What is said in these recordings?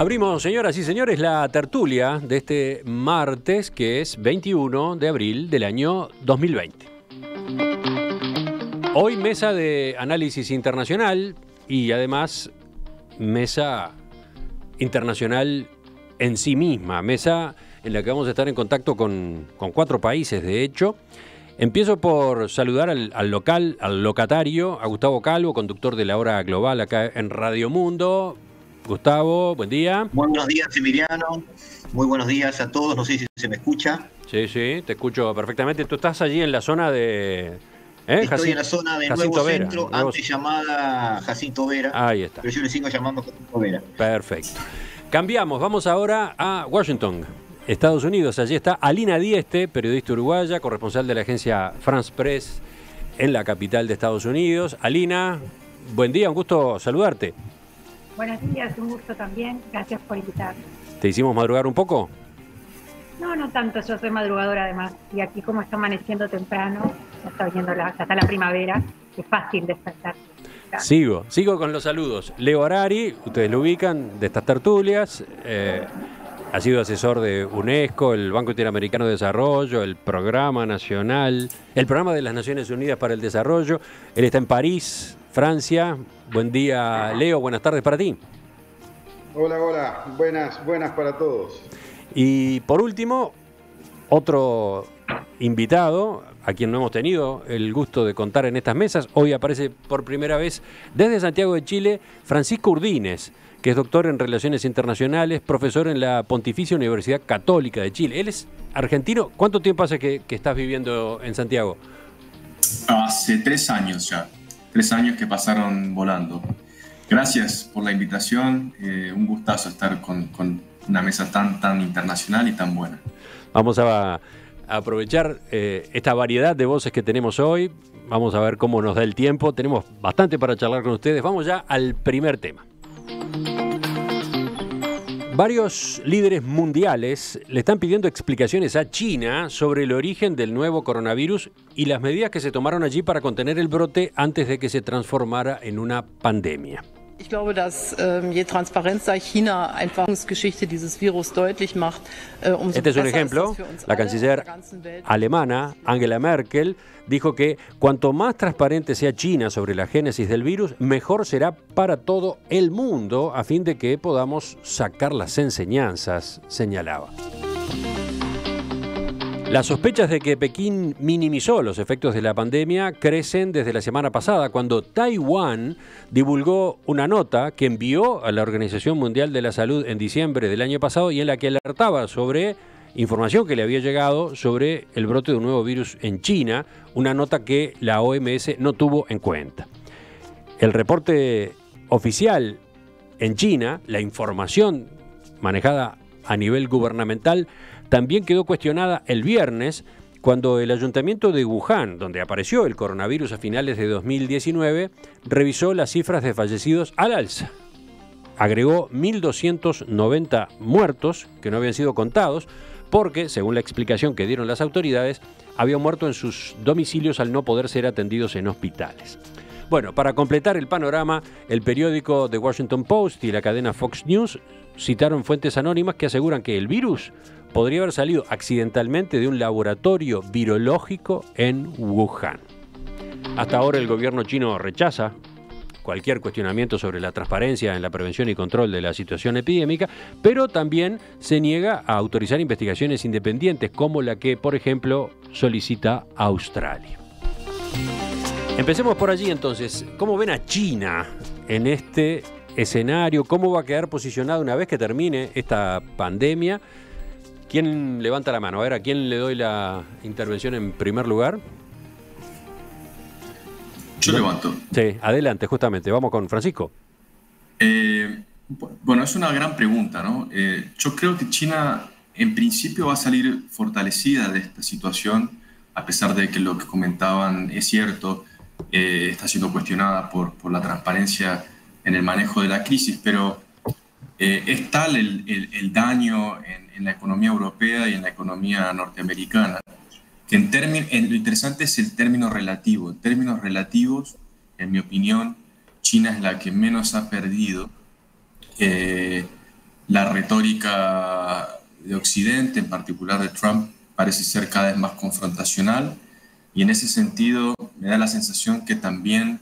Abrimos, señoras y señores, la tertulia de este martes, que es 21 de abril del año 2020. Hoy mesa de análisis internacional y además mesa internacional en sí misma, mesa en la que vamos a estar en contacto con 4 países, de hecho. Empiezo por saludar al locatario, a Gustavo Calvo, conductor de La Hora Global acá en Radio Mundo. Gustavo, buen día. Buenos días, Emiliano. Muy buenos días a todos. No sé si se me escucha. Sí, te escucho perfectamente. Tú estás allí en la zona de... Estoy en la zona de Nuevo Vera, Centro, antes llamada Jacinto Vera. Ahí está. Pero yo le sigo llamando Jacinto Vera. Perfecto. Cambiamos, vamos ahora a Washington, Estados Unidos. Allí está Alina Dieste, periodista uruguaya, corresponsal de la agencia France Press en la capital de Estados Unidos. Alina, buen día, un gusto saludarte. Buenos días, un gusto también. Gracias por invitarme. ¿Te hicimos madrugar un poco? No tanto. Yo soy madrugadora además. Y aquí como está amaneciendo temprano, ya está la primavera. Es fácil despertar. Sigo con los saludos. Leo Harari, ustedes lo ubican de estas tertulias. Ha sido asesor de UNESCO, el Banco Interamericano de Desarrollo, el Programa Nacional, el Programa de las Naciones Unidas para el Desarrollo. Él está en París, Francia. Buen día, Leo. Buenas tardes para ti. Hola. Buenas para todos. Y por último, otro invitado a quien no hemos tenido el gusto de contar en estas mesas. Hoy aparece por primera vez desde Santiago de Chile Francisco Urdines, que es doctor en Relaciones Internacionales, profesor en la Pontificia Universidad Católica de Chile. Él es argentino. ¿Cuánto tiempo hace que estás viviendo en Santiago? Hace 3 años ya. 3 años que pasaron volando. Gracias por la invitación. Un gustazo estar con una mesa tan internacional y tan buena. Vamos a aprovechar esta variedad de voces que tenemos hoy. Vamos a ver cómo nos da el tiempo. Tenemos bastante para charlar con ustedes. Vamos ya al primer tema. Varios líderes mundiales le están pidiendo explicaciones a China sobre el origen del nuevo coronavirus y las medidas que se tomaron allí para contener el brote antes de que se transformara en una pandemia. Ich glaube, dass je transparenter China einfach die Geschichte dieses Virus deutlich macht, umso Este es un besser ejemplo. es das für uns La alle canciller auf der ganzen Welt. alemana, Angela Merkel, dijo que cuanto más transparente sea China sobre la génesis del virus, mejor será para todo el mundo, a fin de que podamos sacar las enseñanzas, señalaba. Las sospechas de que Pekín minimizó los efectos de la pandemia crecen desde la semana pasada, cuando Taiwán divulgó una nota que envió a la Organización Mundial de la Salud en diciembre del año pasado y en la que alertaba sobre información que le había llegado sobre el brote de un nuevo virus en China, una nota que la OMS no tuvo en cuenta. El reporte oficial en China, la información manejada a nivel gubernamental, también quedó cuestionada el viernes cuando el ayuntamiento de Wuhan, donde apareció el coronavirus a finales de 2019, revisó las cifras de fallecidos al alza. Agregó 1.290 muertos que no habían sido contados porque, según la explicación que dieron las autoridades, habían muerto en sus domicilios al no poder ser atendidos en hospitales. Bueno, para completar el panorama, el periódico The Washington Post y la cadena Fox News citaron fuentes anónimas que aseguran que el virus podría haber salido accidentalmente de un laboratorio virológico en Wuhan. Hasta ahora el gobierno chino rechaza cualquier cuestionamiento sobre la transparencia en la prevención y control de la situación epidémica, pero también se niega a autorizar investigaciones independientes como la que, por ejemplo, solicita Australia. Empecemos por allí entonces. ¿Cómo ven a China en este escenario? ¿Cómo va a quedar posicionado una vez que termine esta pandemia? ¿Quién levanta la mano? A ver, ¿a quién le doy la intervención en primer lugar? Yo levanto. Sí, adelante, justamente. Vamos con Francisco. Bueno, es una gran pregunta, ¿no? Yo creo que China en principio va a salir fortalecida de esta situación, a pesar de que lo que comentaban es cierto, está siendo cuestionada por la transparencia en el manejo de la crisis, pero es tal el daño en la economía europea y en la economía norteamericana que lo interesante es el término relativo. En términos relativos, en mi opinión, China es la que menos ha perdido la retórica de Occidente, en particular de Trump, parece ser cada vez más confrontacional, y en ese sentido me da la sensación que también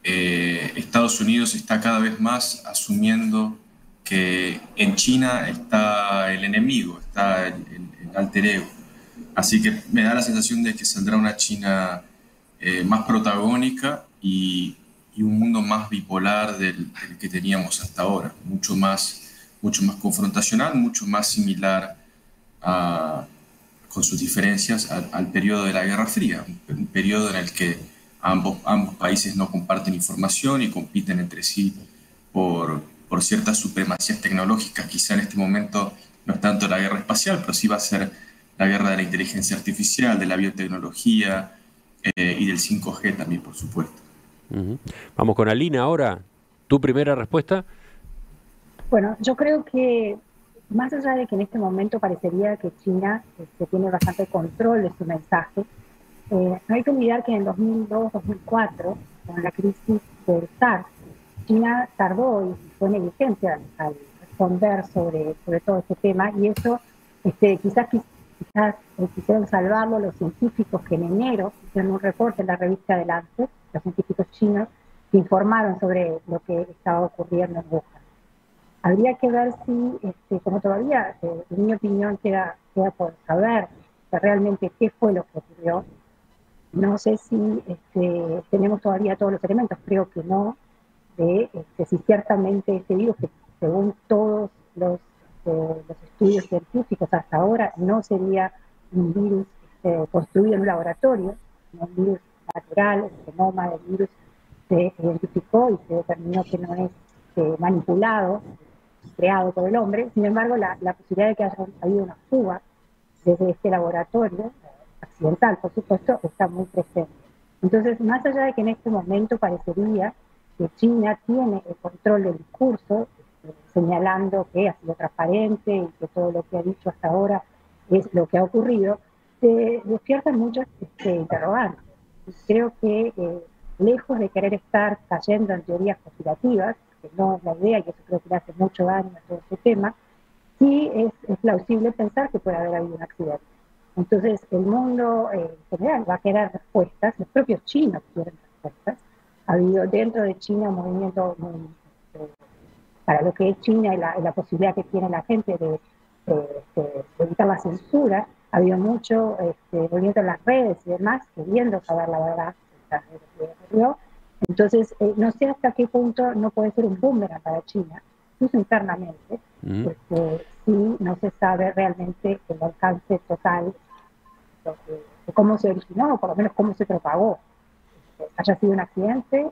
Estados Unidos está cada vez más asumiendo que en China está el enemigo, está el alter ego. Así que me da la sensación de que saldrá una China más protagónica y un mundo más bipolar del que teníamos hasta ahora, mucho más confrontacional, mucho más similar con sus diferencias al periodo de la Guerra Fría, un periodo en el que ambos países no comparten información y compiten entre sí por ciertas supremacías tecnológicas. Quizá en este momento no es tanto la guerra espacial, pero sí va a ser la guerra de la inteligencia artificial, de la biotecnología y del 5G también, por supuesto. Vamos con Alina ahora. ¿Tu primera respuesta? Bueno, yo creo que más allá de que en este momento parecería que China tiene bastante control de su mensaje, no hay que olvidar que en 2002-2004, con la crisis del SARS, China tardó y fue negligente al responder sobre todo este tema, y eso quizás quisieron salvarlo los científicos que en enero hicieron un reporte en la revista The Lancet, los científicos chinos, que informaron sobre lo que estaba ocurriendo en Wuhan. Habría que ver si, como todavía, en mi opinión, queda por saber realmente qué fue lo que ocurrió. No sé si tenemos todavía todos los elementos, creo que no, de si ciertamente este virus, que según todos los estudios científicos hasta ahora, no sería un virus construido en un laboratorio, sino un virus natural, el genoma del virus se identificó y se determinó que no es manipulado, creado por el hombre. Sin embargo, la posibilidad de que haya habido una fuga desde este laboratorio, accidental por supuesto, está muy presente. Entonces, más allá de que en este momento parecería que China tiene el control del discurso, señalando que ha sido transparente y que todo lo que ha dicho hasta ahora es lo que ha ocurrido, se despiertan muchas interrogantes. Creo que lejos de querer estar cayendo en teorías conspirativas, que no es la idea, y eso creo que le hace mucho daño a todo este tema, sí es plausible pensar que puede haber habido un accidente. Entonces, el mundo en general va a querer respuestas, los propios chinos quieren respuestas. Ha habido dentro de China un movimiento para lo que es China y la posibilidad que tiene la gente de evitar la censura. Ha habido mucho movimiento en las redes y demás, queriendo saber la verdad de lo que ocurrió. Entonces, no sé hasta qué punto no puede ser un boomerang para China, incluso internamente, si no se sabe realmente el alcance total de cómo se originó, o por lo menos cómo se propagó. Haya sido un accidente,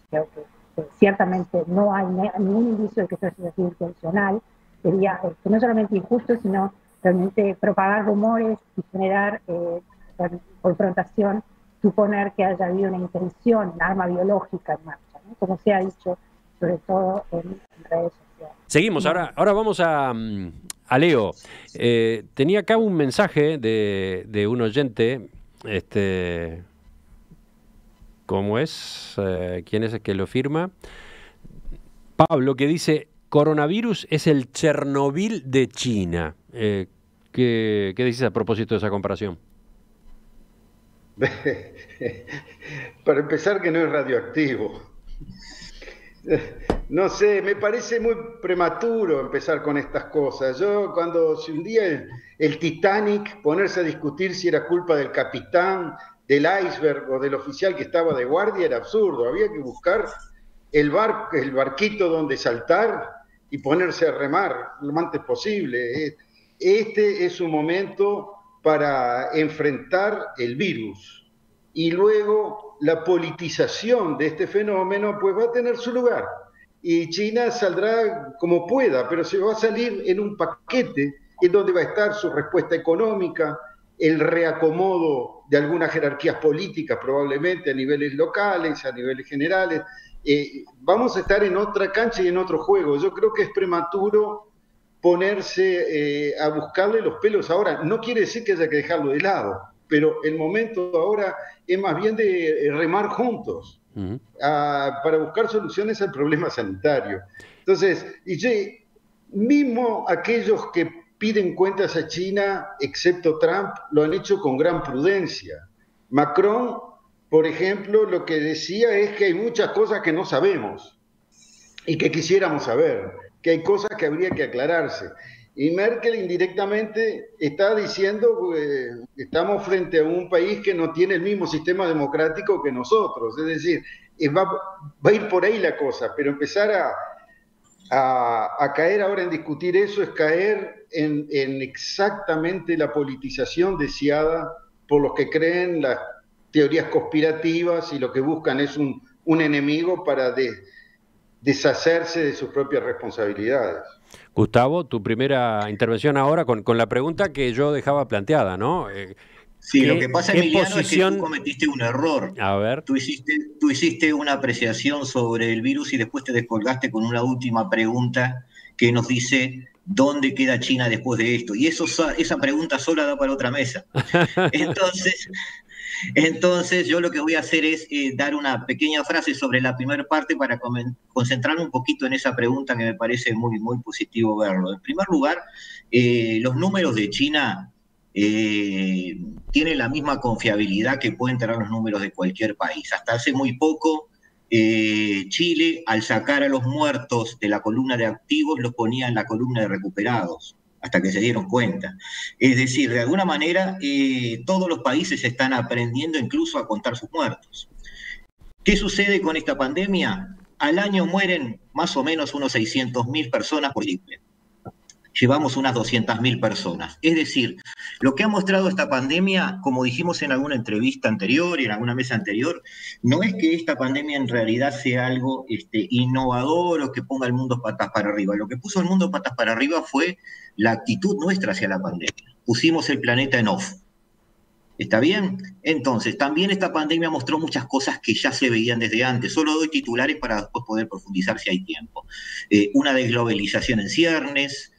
creo que ciertamente no hay ningún indicio de que esto haya sido intencional. Sería no solamente injusto, sino realmente propagar rumores y generar confrontación, suponer que haya habido una intención, un arma biológica en marcha, ¿no? Como se ha dicho, sobre todo en redes sociales. Seguimos, ahora vamos a Leo. Tenía acá un mensaje de un oyente, ¿cómo es? ¿Quién es el que lo firma? Pablo, que dice: coronavirus es el Chernobyl de China. ¿Qué dices a propósito de esa comparación? Para empezar, que no es radioactivo. No sé, me parece muy prematuro empezar con estas cosas. Yo cuando se hundía el Titanic, ponerse a discutir si era culpa del capitán, del iceberg o del oficial que estaba de guardia era absurdo. Había que buscar el barquito donde saltar y ponerse a remar lo más antes posible. Este es un momento para enfrentar el virus, y luego la politización de este fenómeno pues va a tener su lugar, y China saldrá como pueda, pero se va a salir en un paquete en donde va a estar su respuesta económica, el reacomodo de algunas jerarquías políticas probablemente a niveles locales, a niveles generales. Vamos a estar en otra cancha y en otro juego. Yo creo que es prematuro ponerse a buscarle los pelos ahora. No quiere decir que haya que dejarlo de lado, pero el momento ahora es más bien de remar juntos para buscar soluciones al problema sanitario. Entonces, mismo aquellos que piden cuentas a China, excepto Trump, lo han hecho con gran prudencia. Macron, por ejemplo, lo que decía es que hay muchas cosas que no sabemos y que quisiéramos saber, que hay cosas que habría que aclararse. Y Merkel indirectamente está diciendo que estamos frente a un país que no tiene el mismo sistema democrático que nosotros. Es decir, va a ir por ahí la cosa, pero empezar a caer ahora en discutir eso es caer en exactamente la politización deseada por los que creen las teorías conspirativas y lo que buscan es un enemigo para deshacerse de sus propias responsabilidades. Gustavo, tu primera intervención ahora con la pregunta que yo dejaba planteada, ¿no? Sí, lo que pasa, Emiliano, es que tú posición... cometiste un error. A ver. Tú hiciste una apreciación sobre el virus y después te descolgaste con una última pregunta que nos dice ¿dónde queda China después de esto? Y esa pregunta sola da para otra mesa. Entonces yo lo que voy a hacer es dar una pequeña frase sobre la primera parte para concentrarme un poquito en esa pregunta que me parece muy, muy positivo verlo. En primer lugar, los números de China tienen la misma confiabilidad que pueden tener los números de cualquier país. Hasta hace muy poco, Chile, al sacar a los muertos de la columna de activos, los ponía en la columna de recuperados, hasta que se dieron cuenta. Es decir, de alguna manera, todos los países están aprendiendo incluso a contar sus muertos. ¿Qué sucede con esta pandemia? Al año mueren más o menos unos 600.000 personas por gripe. Llevamos unas 200.000 personas. Es decir, lo que ha mostrado esta pandemia, como dijimos en alguna entrevista anterior y en alguna mesa anterior, no es que esta pandemia en realidad sea algo innovador o que ponga el mundo patas para arriba. Lo que puso el mundo patas para arriba fue la actitud nuestra hacia la pandemia. Pusimos el planeta en off. ¿Está bien? Entonces, también esta pandemia mostró muchas cosas que ya se veían desde antes. Solo doy titulares para después poder profundizar si hay tiempo. Una desglobalización en ciernes,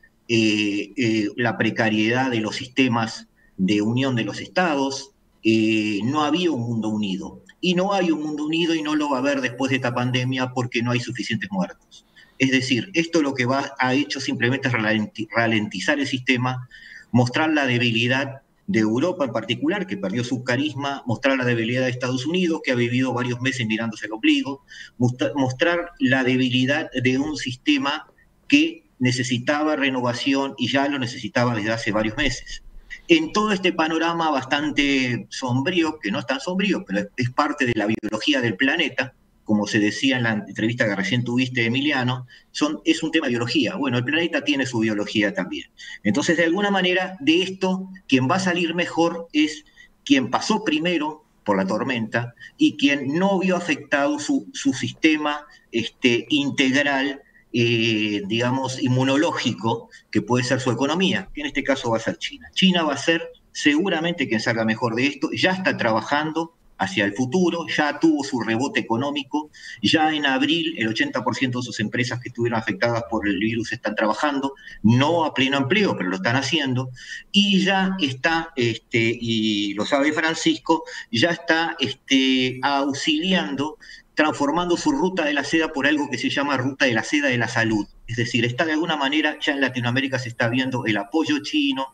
la precariedad de los sistemas de unión de los estados, no había un mundo unido. Y no hay un mundo unido y no lo va a haber después de esta pandemia porque no hay suficientes muertos. Es decir, esto lo que ha hecho simplemente es ralentizar el sistema, mostrar la debilidad de Europa en particular, que perdió su carisma, mostrar la debilidad de Estados Unidos, que ha vivido varios meses mirándose el ombligo, mostrar la debilidad de un sistema que necesitaba renovación y ya lo necesitaba desde hace varios meses. En todo este panorama bastante sombrío, que no es tan sombrío, pero es parte de la biología del planeta, como se decía en la entrevista que recién tuviste, Emiliano, es un tema de biología. Bueno, el planeta tiene su biología también. Entonces, de alguna manera, de esto, quien va a salir mejor es quien pasó primero por la tormenta y quien no vio afectado su sistema integral, digamos, inmunológico, que puede ser su economía, que en este caso va a ser China. China va a ser seguramente quien salga mejor de esto, ya está trabajando hacia el futuro, ya tuvo su rebote económico, ya en abril el 80% de sus empresas que estuvieron afectadas por el virus están trabajando, no a pleno empleo, pero lo están haciendo, y ya está, y lo sabe Francisco, ya está auxiliando, transformando su ruta de la seda por algo que se llama ruta de la seda de la salud. Es decir, está de alguna manera, ya en Latinoamérica se está viendo el apoyo chino,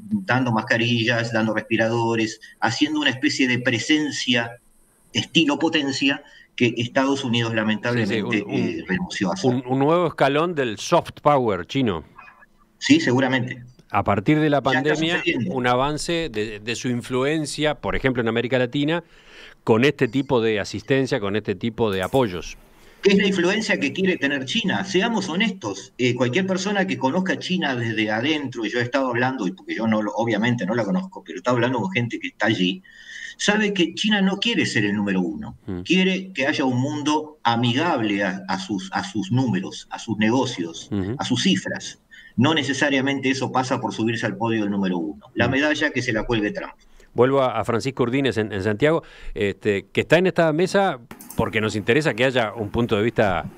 dando mascarillas, dando respiradores, haciendo una especie de presencia, estilo potencia, que Estados Unidos lamentablemente renunció a hacer. Un nuevo escalón del soft power chino. Sí, seguramente. A partir de la pandemia, un avance de su influencia, por ejemplo, en América Latina, con este tipo de asistencia, con este tipo de apoyos. ¿Qué es la influencia que quiere tener China? Seamos honestos, cualquier persona que conozca China desde adentro, y yo he estado hablando, porque yo obviamente no la conozco, pero he estado hablando con gente que está allí, sabe que China no quiere ser el número uno, quiere que haya un mundo amigable a sus números, a sus negocios, a sus cifras. No necesariamente eso pasa por subirse al podio del número uno. La medalla que se la cuelgue Trump. Vuelvo a Francisco Urdines en Santiago, que está en esta mesa porque nos interesa que haya un punto de vista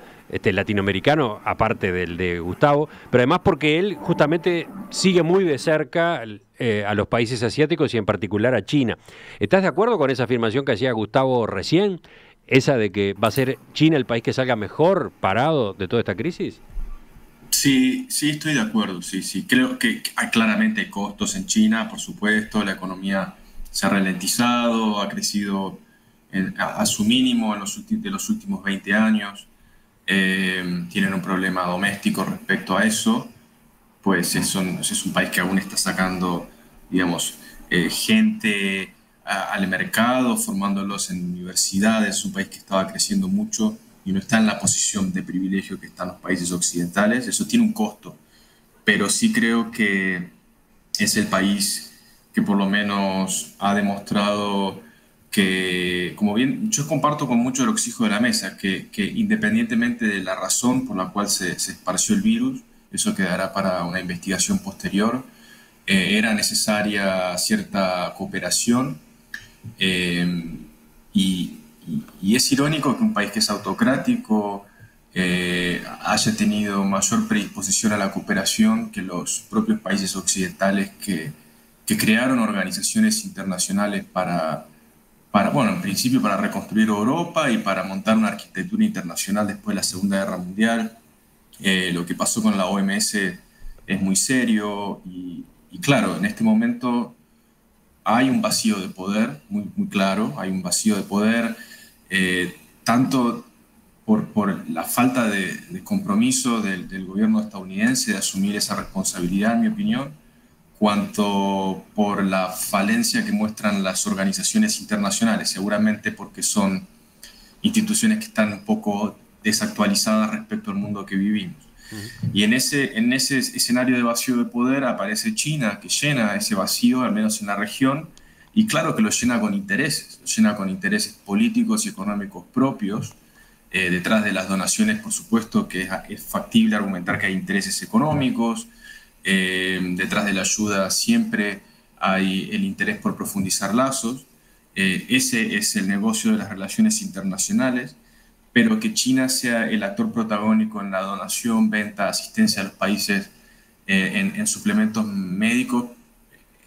latinoamericano, aparte del de Gustavo, pero además porque él justamente sigue muy de cerca a los países asiáticos y en particular a China. ¿Estás de acuerdo con esa afirmación que hacía Gustavo recién? ¿Esa de que va a ser China el país que salga mejor parado de toda esta crisis? Sí, sí, estoy de acuerdo, sí, sí. Creo que hay claramente costos en China, por supuesto, la economía se ha ralentizado, ha crecido a su mínimo en de los últimos 20 años. Tienen un problema doméstico respecto a eso, pues es un país que aún está sacando, digamos, gente al mercado, formándolos en universidades, es un país que estaba creciendo mucho y no está en la posición de privilegio que están los países occidentales. Eso tiene un costo, pero sí creo que es el país que por lo menos ha demostrado que, como bien, yo comparto con mucho de lo que dijo de la mesa, que independientemente de la razón por la cual se esparció el virus, eso quedará para una investigación posterior, era necesaria cierta cooperación y, y es irónico que un país que es autocrático haya tenido mayor predisposición a la cooperación que los propios países occidentales que crearon organizaciones internacionales bueno, en principio para reconstruir Europa y para montar una arquitectura internacional después de la Segunda Guerra Mundial. Lo que pasó con la OMS es muy serio y claro, en este momento hay un vacío de poder, muy, muy claro, hay un vacío de poder, tanto por la falta de compromiso del gobierno estadounidense de asumir esa responsabilidad, en mi opinión, cuanto por la falencia que muestran las organizaciones internacionales, seguramente porque son instituciones que están un poco desactualizadas respecto al mundo que vivimos. Y en ese escenario de vacío de poder aparece China, que llena ese vacío, al menos en la región, y claro que lo llena con intereses políticos y económicos propios. Detrás de las donaciones, por supuesto, que es factible argumentar que hay intereses económicos. Detrás de la ayuda siempre hay el interés por profundizar lazos. Ese es el negocio de las relaciones internacionales, pero que China sea el actor protagónico en la donación, venta, asistencia a los países en suplementos médicos,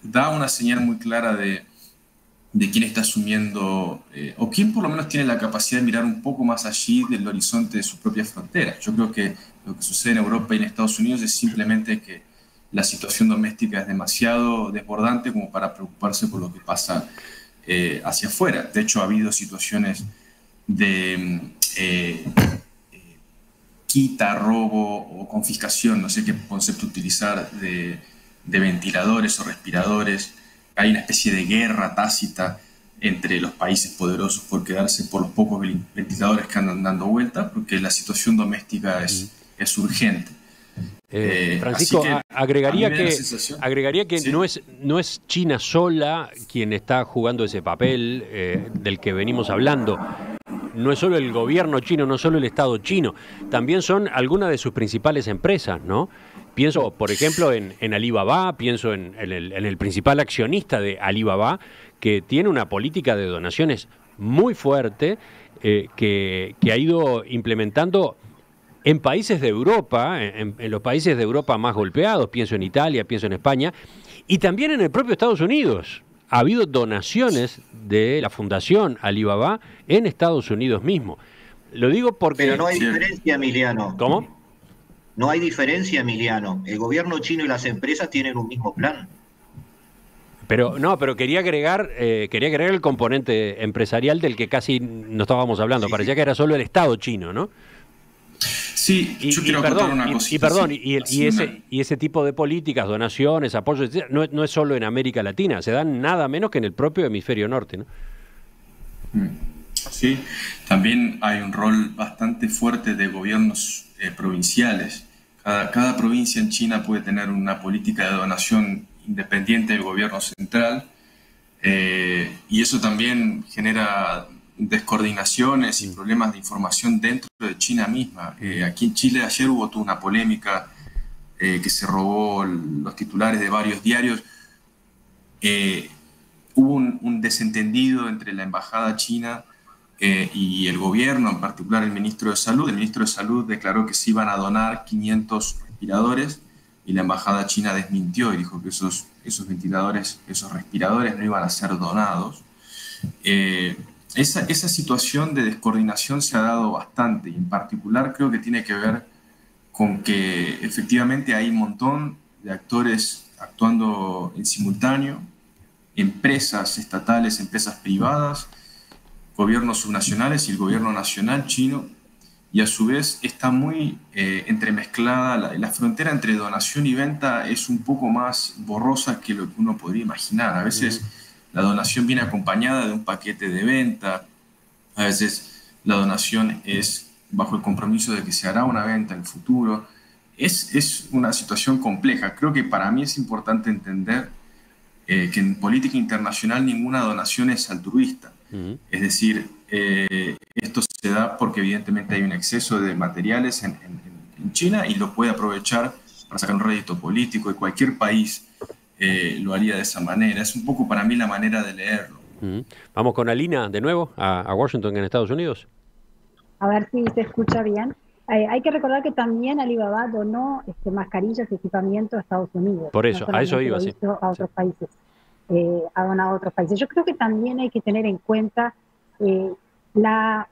da una señal muy clara de quién está asumiendo, o quién por lo menos tiene la capacidad de mirar un poco más allí del horizonte de sus propias fronteras. Yo creo que lo que sucede en Europa y en Estados Unidos es simplemente que la situación doméstica es demasiado desbordante como para preocuparse por lo que pasa hacia afuera. De hecho, ha habido situaciones de quita, robo o confiscación, no sé qué concepto utilizar, de ventiladores o respiradores. Hay una especie de guerra tácita entre los países poderosos por quedarse por los pocos ventiladores que andan dando vuelta, porque la situación doméstica es urgente. Francisco, agregaría que sí. no es China sola quien está jugando ese papel del que venimos hablando. No es solo el gobierno chino, no solo el Estado chino, también son algunas de sus principales empresas, ¿no? Pienso, por ejemplo, en Alibaba, pienso en el principal accionista de Alibaba, que tiene una política de donaciones muy fuerte que ha ido implementando en países de Europa, en los países de Europa más golpeados, pienso en Italia, pienso en España, y también en el propio Estados Unidos. Ha habido donaciones de la Fundación Alibaba en Estados Unidos mismo. Lo digo porque... Pero no hay diferencia, Emiliano. ¿Cómo? No hay diferencia, Emiliano. El gobierno chino y las empresas tienen un mismo plan. Pero quería agregar el componente empresarial del que casi no estábamos hablando. Parecía que era solo el Estado chino, ¿no? Sí, yo quiero contar una cosita. Y ese tipo de políticas, donaciones, apoyos, no es solo en América Latina, se dan nada menos que en el propio hemisferio norte, ¿no? Sí, también hay un rol bastante fuerte de gobiernos provinciales. Cada provincia en China puede tener una política de donación independiente del gobierno central, y eso también genera descoordinaciones y problemas de información dentro de China misma. Aquí en Chile ayer hubo toda una polémica que se robó los titulares de varios diarios. Hubo un desentendido entre la embajada china y el gobierno, en particular el ministro de Salud. El ministro de Salud declaró que se iban a donar 500 respiradores y la embajada china desmintió y dijo que esos ventiladores, esos respiradores no iban a ser donados. Esa situación de descoordinación se ha dado bastante y en particular creo que tiene que ver con que efectivamente hay un montón de actores actuando en simultáneo, empresas estatales, empresas privadas, gobiernos subnacionales y el gobierno nacional chino, y a su vez está muy entremezclada. La frontera entre donación y venta es un poco más borrosa que lo que uno podría imaginar. A veces la donación viene acompañada de un paquete de venta, a veces la donación es bajo el compromiso de que se hará una venta en el futuro. Es una situación compleja. Creo que para mí es importante entender que en política internacional ninguna donación es altruista. Es decir, esto se da porque evidentemente hay un exceso de materiales en China y lo puede aprovechar para sacar un rédito político, y cualquier país lo haría de esa manera. Es un poco para mí la manera de leerlo. Vamos con Alina de nuevo a Washington, en Estados Unidos. A ver si se escucha bien. Hay que recordar que también Alibaba donó mascarillas y equipamiento a Estados Unidos. Por eso, no a eso iba, sí. A otros países. Ha donado a otros países. Yo creo que también hay que tener en cuenta la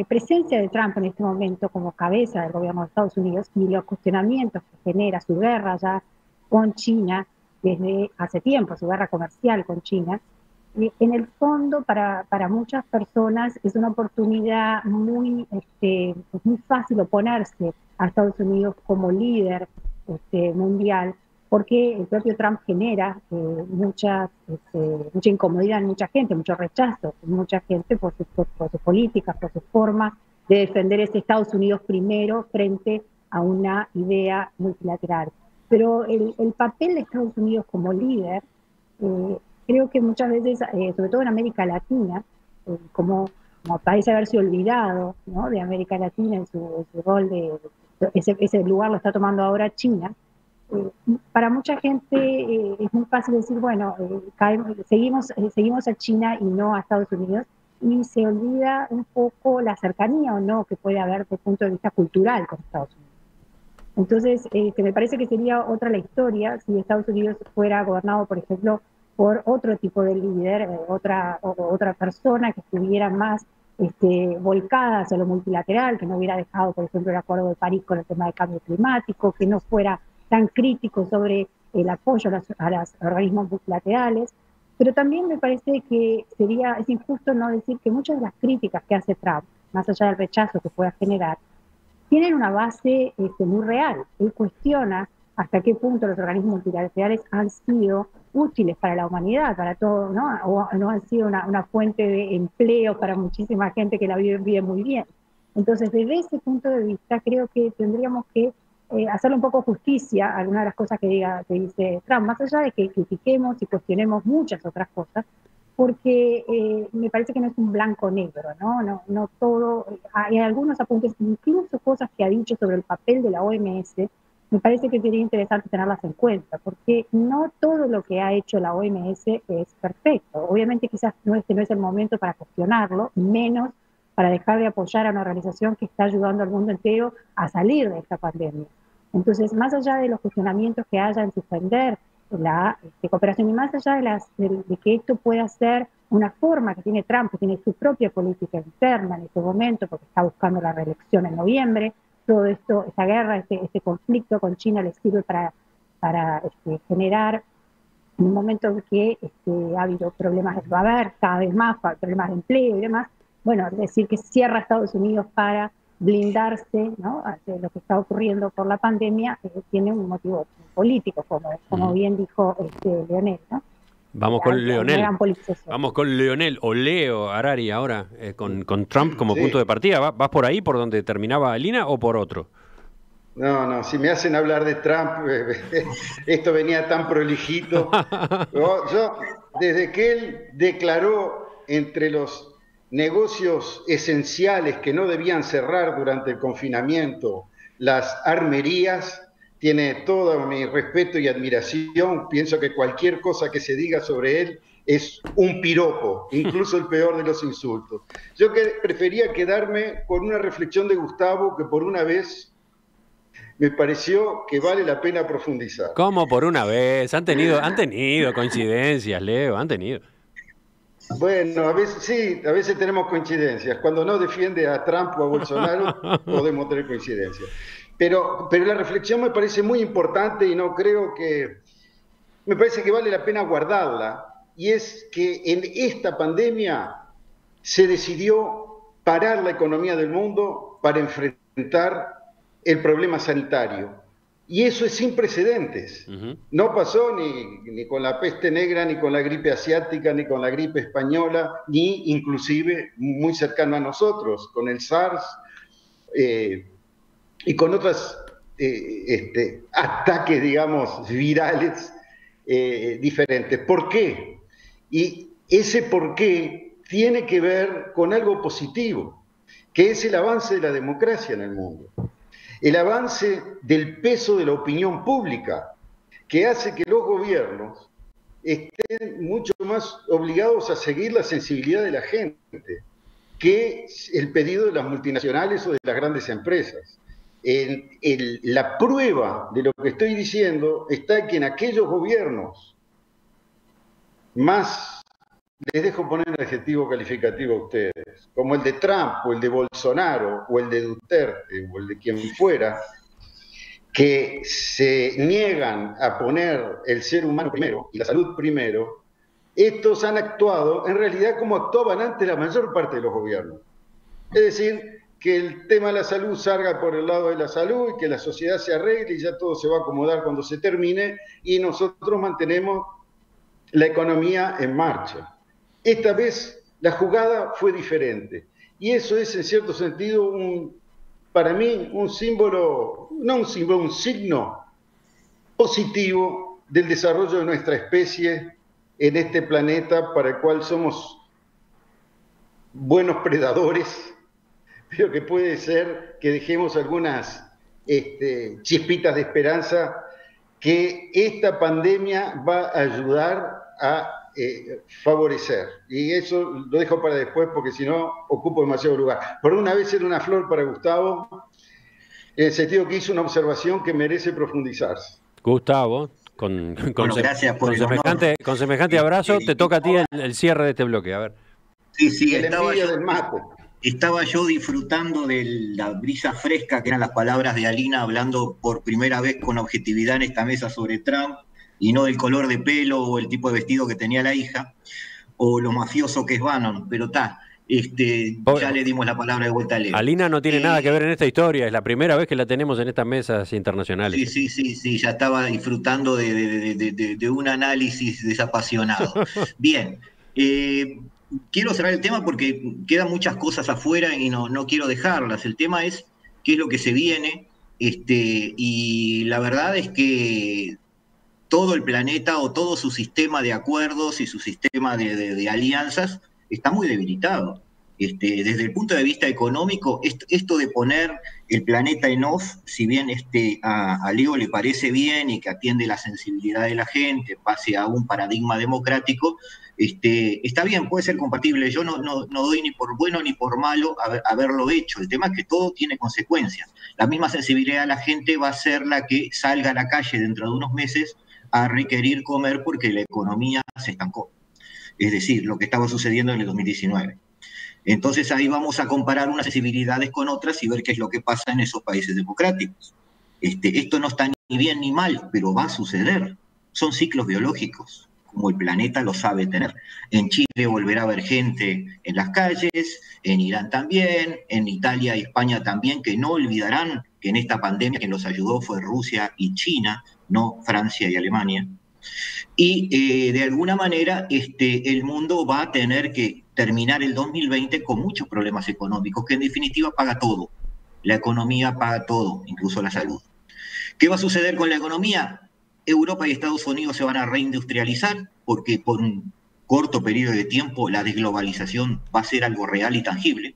presencia de Trump en este momento como cabeza del gobierno de Estados Unidos y los cuestionamientos que genera su guerra ya con China desde hace tiempo, su guerra comercial con China. En el fondo, para muchas personas es una oportunidad muy fácil oponerse a Estados Unidos como líder mundial, porque el propio Trump genera mucha incomodidad en mucha gente, mucho rechazo en mucha gente por sus políticas, por su forma de defender ese Estados Unidos primero frente a una idea multilateral. Pero el papel de Estados Unidos como líder, creo que muchas veces, sobre todo en América Latina, como parece haberse olvidado, ¿no?, de América Latina en su rol ese lugar lo está tomando ahora China. Para mucha gente es muy fácil decir, bueno, seguimos a China y no a Estados Unidos, y se olvida un poco la cercanía o no que puede haber desde el punto de vista cultural con Estados Unidos. Entonces, me parece que sería otra la historia si Estados Unidos fuera gobernado, por ejemplo, por otro tipo de líder, otra persona que estuviera más volcada hacia lo multilateral, que no hubiera dejado, por ejemplo, el Acuerdo de París con el tema del cambio climático, que no fuera tan crítico sobre el apoyo a los organismos multilaterales. Pero también me parece que es injusto no decir que muchas de las críticas que hace Trump, más allá del rechazo que pueda generar, tienen una base muy real. Él cuestiona hasta qué punto los organismos multilaterales han sido útiles para la humanidad, para todo, ¿no? O no han sido una fuente de empleo para muchísima gente que la vive muy bien. Entonces, desde ese punto de vista, creo que tendríamos que hacerle un poco justicia a algunas de las cosas que dice Trump, más allá de que critiquemos y cuestionemos muchas otras cosas, porque me parece que no es un blanco-negro, ¿no? No todo. Hay algunos apuntes, incluso cosas que ha dicho sobre el papel de la OMS, me parece que sería interesante tenerlas en cuenta, porque no todo lo que ha hecho la OMS es perfecto. Obviamente quizás no es el momento para cuestionarlo, menos para dejar de apoyar a una organización que está ayudando al mundo entero a salir de esta pandemia. Entonces, más allá de los cuestionamientos que haya en suspender la cooperación, y más allá de que esto pueda ser una forma que tiene Trump, que tiene su propia política interna en este momento, porque está buscando la reelección en noviembre, todo esto, esta guerra, este conflicto con China les sirve para generar, en un momento en que ha habido problemas, va a haber cada vez más problemas de empleo y demás, bueno, decir que cierra Estados Unidos para blindarse, ¿no?, ante lo que está ocurriendo por la pandemia, tiene un motivo político, como bien dijo Leonel, ¿no? Vamos con Leonel. Vamos con Leonel, o Leo Harari ahora, con Trump como punto de partida. ¿Vas por ahí, por donde terminaba Alina, o por otro? No, si me hacen hablar de Trump, esto venía tan prolijito. Yo, desde que él declaró entre los negocios esenciales que no debían cerrar durante el confinamiento, las armerías, tiene todo mi respeto y admiración. Pienso que cualquier cosa que se diga sobre él es un piropo, incluso el peor de los insultos. Yo prefería quedarme con una reflexión de Gustavo, que por una vez me pareció que vale la pena profundizar. ¿Cómo por una vez? Han tenido coincidencias, Leo, han tenido. Bueno, a veces tenemos coincidencias. Cuando no defiende a Trump o a Bolsonaro, podemos tener coincidencias. Pero la reflexión me parece muy importante y no creo que... Me parece que vale la pena guardarla, y es que en esta pandemia se decidió parar la economía del mundo para enfrentar el problema sanitario. Y eso es sin precedentes. No pasó ni con la peste negra, ni con la gripe asiática, ni con la gripe española, ni inclusive muy cercano a nosotros, con el SARS y con otros ataques, digamos, virales diferentes. ¿Por qué? Y ese por qué tiene que ver con algo positivo, que es el avance de la democracia en el mundo. El avance del peso de la opinión pública, que hace que los gobiernos estén mucho más obligados a seguir la sensibilidad de la gente que el pedido de las multinacionales o de las grandes empresas. La prueba de lo que estoy diciendo está que en aquellos gobiernos más, les dejo poner un adjetivo calificativo a ustedes, como el de Trump o el de Bolsonaro o el de Duterte o el de quien fuera, que se niegan a poner el ser humano primero y la salud primero, estos han actuado en realidad como actuaban antes la mayor parte de los gobiernos. Es decir, que el tema de la salud salga por el lado de la salud y que la sociedad se arregle y ya todo se va a acomodar cuando se termine y nosotros mantenemos la economía en marcha. Esta vez la jugada fue diferente y eso es en cierto sentido para mí un símbolo, no un símbolo, un signo positivo del desarrollo de nuestra especie en este planeta para el cual somos buenos predadores, pero que puede ser que dejemos algunas chispitas de esperanza que esta pandemia va a ayudar a favorecer. Y eso lo dejo para después porque si no ocupo demasiado lugar. Por una vez era una flor para Gustavo, en el sentido que hizo una observación que merece profundizarse. Gustavo, gracias por con semejante abrazo, te toca a ti el cierre de este bloque. A ver. Sí, estaba yo disfrutando de la brisa fresca, que eran las palabras de Alina, hablando por primera vez con objetividad en esta mesa sobre Trump, y no del color de pelo o el tipo de vestido que tenía la hija, o lo mafioso que es Bannon, pero ya le dimos la palabra de vuelta a Leo. Alina no tiene nada que ver en esta historia, es la primera vez que la tenemos en estas mesas internacionales. Sí, ya estaba disfrutando de un análisis desapasionado. Bien, quiero cerrar el tema porque quedan muchas cosas afuera y no quiero dejarlas. El tema es qué es lo que se viene, y la verdad es que todo el planeta o todo su sistema de acuerdos y su sistema de alianzas está muy debilitado. Desde el punto de vista económico, esto de poner el planeta en off, si bien a Leo le parece bien y que atiende la sensibilidad de la gente, pase a un paradigma democrático, está bien, puede ser compatible. Yo no doy ni por bueno ni por malo haberlo hecho. El tema es que todo tiene consecuencias. La misma sensibilidad de la gente va a ser la que salga a la calle dentro de unos meses a requerir comer porque la economía se estancó. Es decir, lo que estaba sucediendo en el 2019. Entonces ahí vamos a comparar unas sensibilidades con otras y ver qué es lo que pasa en esos países democráticos. Esto no está ni bien ni mal, pero va a suceder. Son ciclos biológicos, como el planeta lo sabe tener. En Chile volverá a haber gente en las calles, en Irán también, en Italia y España también, que no olvidarán que en esta pandemia quien los ayudó fue Rusia y China, no Francia y Alemania. Y de alguna manera el mundo va a tener que terminar el 2020 con muchos problemas económicos, que en definitiva paga todo. La economía paga todo, incluso la salud. ¿Qué va a suceder con la economía? Europa y Estados Unidos se van a reindustrializar porque por un corto periodo de tiempo la desglobalización va a ser algo real y tangible.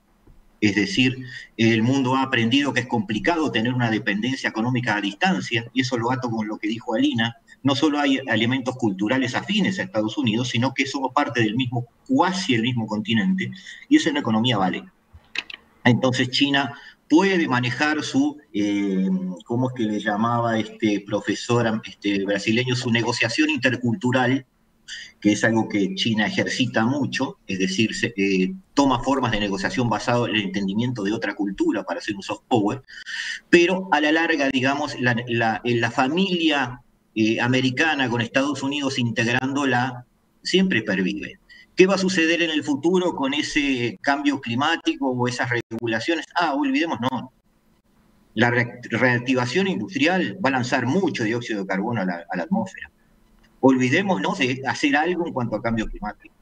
Es decir, el mundo ha aprendido que es complicado tener una dependencia económica a distancia, y eso lo ato con lo que dijo Alina. No solo hay elementos culturales afines a Estados Unidos, sino que somos parte del mismo, cuasi el mismo continente, y eso en economía vale. Entonces China puede manejar su, ¿cómo es que le llamaba profesor brasileño? Su negociación intercultural que es algo que China ejercita mucho, es decir, toma formas de negociación basado en el entendimiento de otra cultura para hacer un soft power, pero a la larga, digamos, la familia americana con Estados Unidos integrándola siempre pervive. ¿Qué va a suceder en el futuro con ese cambio climático o esas regulaciones? Olvidemos, no. La reactivación industrial va a lanzar mucho dióxido de carbono a la atmósfera. Olvidémonos de hacer algo en cuanto a cambio climático.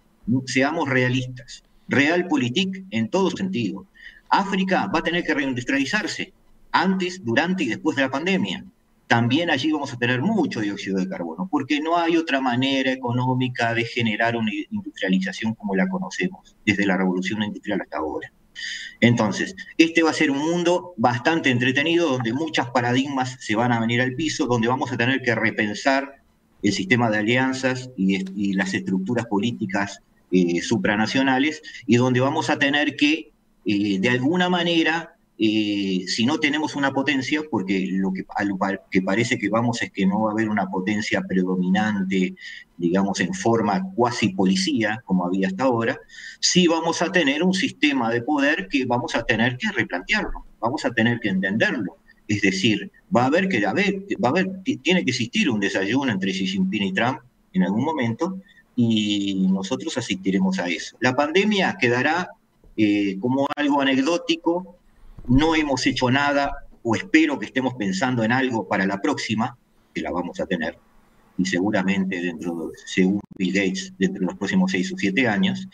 Seamos realistas. Realpolitik en todo sentido. África va a tener que reindustrializarse antes, durante y después de la pandemia. También allí vamos a tener mucho dióxido de carbono, porque no hay otra manera económica de generar una industrialización como la conocemos, desde la revolución industrial hasta ahora. Entonces, este va a ser un mundo bastante entretenido, donde muchos paradigmas se van a venir al piso, donde vamos a tener que repensar el sistema de alianzas y las estructuras políticas supranacionales, y donde vamos a tener que, de alguna manera, si no tenemos una potencia, porque lo que parece que vamos es que no va a haber una potencia predominante, digamos, en forma cuasi policía, como había hasta ahora, sí vamos a tener un sistema de poder que vamos a tener que replantearlo, vamos a tener que entenderlo. Es decir, tiene que existir un desayuno entre Xi Jinping y Trump en algún momento, y nosotros asistiremos a eso. La pandemia quedará como algo anecdótico. No hemos hecho nada, o espero que estemos pensando en algo para la próxima, que la vamos a tener, y seguramente según Bill Gates, dentro de los próximos 6 o 7 años,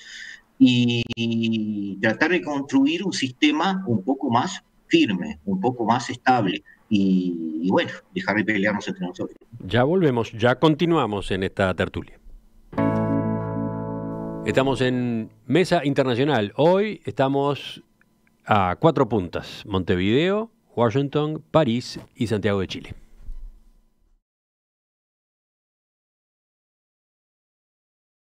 y tratar de construir un sistema un poco más firme, un poco más estable, y bueno, dejar de pelearnos entre nosotros. Ya volvemos, ya continuamos en esta tertulia. Estamos en Mesa Internacional. Hoy estamos a 4 puntas: Montevideo, Washington, París y Santiago de Chile.